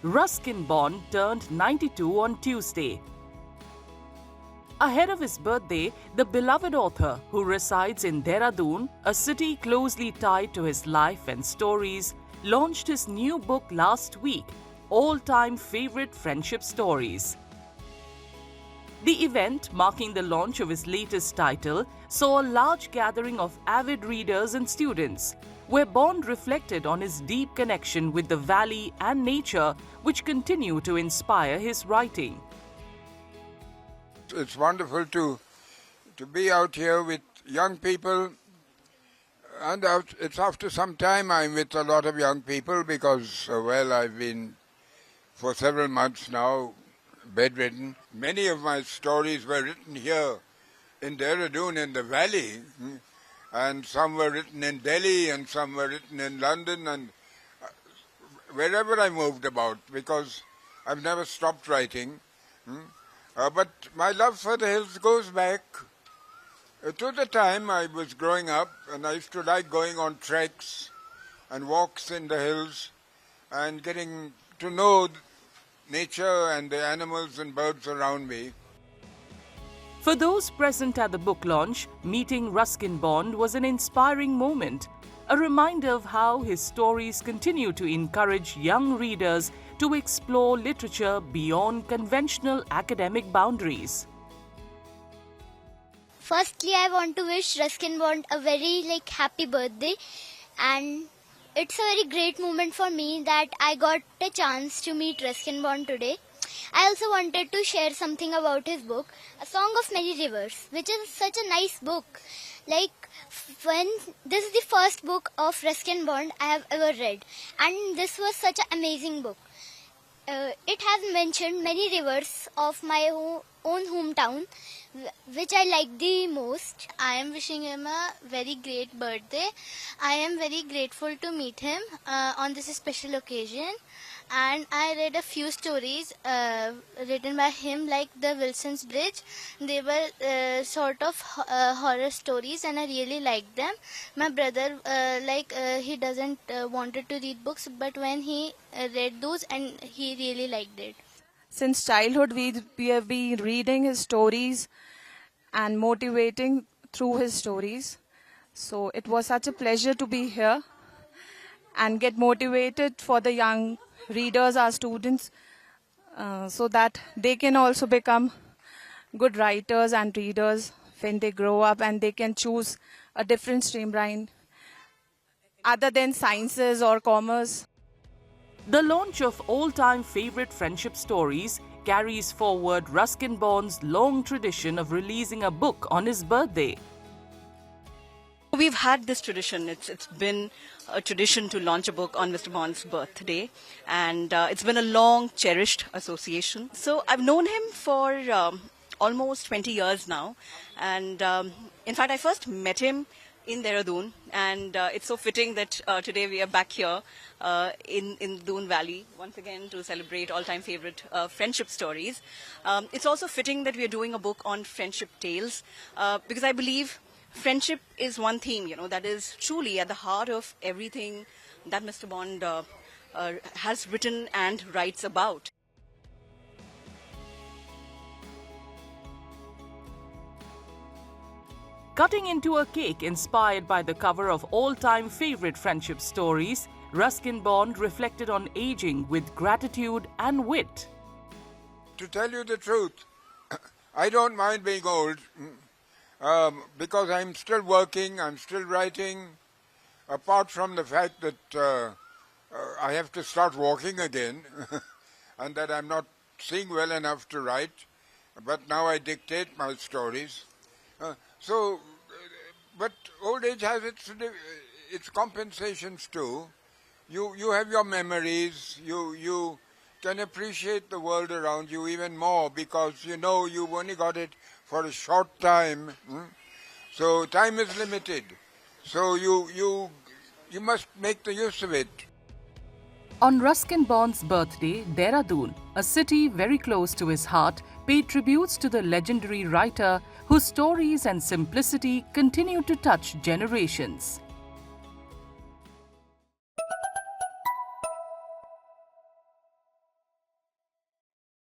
Ruskin Bond turned 92 on Tuesday. Ahead of his birthday, the beloved author, who resides in Dehradun, a city closely tied to his life and stories, launched his new book last week, All-Time Favorite Friendship Stories. The event, marking the launch of his latest title, saw a large gathering of avid readers and students, where Bond reflected on his deep connection with the valley and nature, which continue to inspire his writing. It's wonderful to be out here with young people, and it's after some time I'm with a lot of young people because, I've been for several months now bedridden. Many of my stories were written here in Dehradun in the valley, and some were written in Delhi and some were written in London and wherever I moved about, because I've never stopped writing. But my love for the hills goes back to the time I was growing up, and I used to like going on treks and walks in the hills and getting to know nature and the animals and birds around me. For those present at the book launch, meeting Ruskin Bond was an inspiring moment, a reminder of how his stories continue to encourage young readers to explore literature beyond conventional academic boundaries. Firstly, I want to wish Ruskin Bond a very happy birthday, and it's a very great moment for me that I got a chance to meet Ruskin Bond today. I also wanted to share something about his book, A Song of Many Rivers, which is such a nice book. This is the first book of Ruskin Bond I have ever read, and this was such an amazing book. It has mentioned many rivers of my own hometown, which I like the most. I am wishing him a very great birthday. I am very grateful to meet him on this special occasion. And I read a few stories written by him, like The Wilson's Bridge. They were sort of horror stories, and I really liked them. My brother, he doesn't wanted to read books, but when he read those, and he really liked it. Since childhood, we have been reading his stories and motivating through his stories. So it was such a pleasure to be here and get motivated for the young readers, our students, so that they can also become good writers and readers when they grow up, and they can choose a different streamline other than sciences or commerce. The launch of All-Time Favorite Friendship Stories carries forward Ruskin Bond's long tradition of releasing a book on his birthday. We've had this tradition. It's been a tradition to launch a book on Mr. Bond's birthday, and it's been a long cherished association. So I've known him for almost 20 years now, and in fact I first met him in Dehradun, and it's so fitting that today we are back here in Doon Valley once again to celebrate all-time favorite friendship stories. It's also fitting that we are doing a book on friendship tales, because I believe friendship is one theme, that is truly at the heart of everything that Mr. Bond has written and writes about. Cutting into a cake inspired by the cover of All-Time Favorite Friendship Stories, Ruskin Bond reflected on aging with gratitude and wit. To tell you the truth, I don't mind being old. Because I'm still working, I'm still writing, apart from the fact that I have to start walking again and that I'm not seeing well enough to write, but now I dictate my stories. But old age has its compensations too. You have your memories, you can appreciate the world around you even more because you've only got it for a short time. So time is limited. So you must make the use of it. On Ruskin Bond's birthday, Dehradun, a city very close to his heart, paid tributes to the legendary writer whose stories and simplicity continue to touch generations.